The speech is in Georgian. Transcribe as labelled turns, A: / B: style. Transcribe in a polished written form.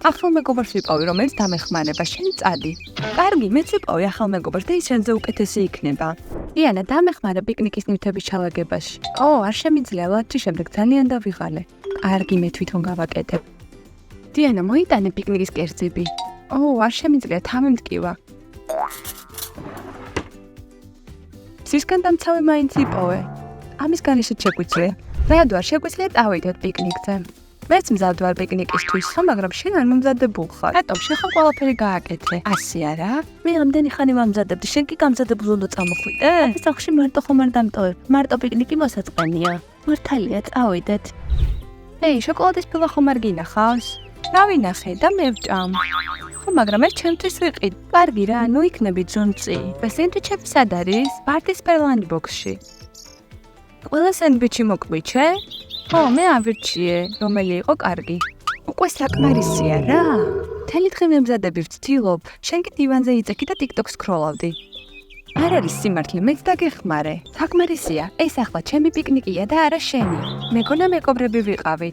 A: ახალ მეგობარს ვიპოვი, რომელიც დამეხმარება, შენ წადი. კარგი, მეც ვიპოვი ახალ მეგობარს და ის შენზე უკეთესი იქნება. იანა, დამეხმარა პიკნიკის ნივთების ჩალაგებაში. არ შემიძლია, ლათში შემდეგ ძალიან დავიღალე. კარგი, მე თვითონ გავაკეთებ. დიანა, მოიტანე პიკნიკის კერძები. არ შემიძლია, თამი მტკივა. სისკენ დამცავი მაინც იპოვე. ამის განისად შეგვიძლია. რად ვარ შეგვიძლია წავიდეთ პიკნიკზე. მეც მზად ვარ პიკნიკისთვის, მაგრამ შენ არ მომზადებულ ხარ. რატომ შენ ხომ ყველაფერი გააკეთე? ასე არა? მე ამდენი ხანი ვამზადებდი, შენ კი გამზადებულ უნდა წამოხვიდე? ეს სახში მარტო ხომ არ დამტოვებ. მარტო პიკნიკი მოსაწყენია. მართალია, წავიდეთ. შოკოლადის ფილა ხომ არ გინახავს? დავინახე და მე ვჭამ. მაგრამ ეს ჩემთვის ვიყიდ. კარგი რა, ნუ იქნები ძუნწი. და სენდვიჩები სად არის? ვარდისფეროვანი ბოქსში. ყველა სენდვიჩი მოკვიჩე? მე ავირჩიე, რომელი იყო კარგი. უკვე საკმარისია რა. მთელი დღე მემზადები ვცდილობ. შენ კი დივანზე იწექი და TikTok სკროლავდი. არ არის სიმართლე, მეც დაგეხმარე. საკმარისია. ეს ახლა ჩემი პიკნიკია და არა შენი. მეგონა მეგობრები ვიყავით.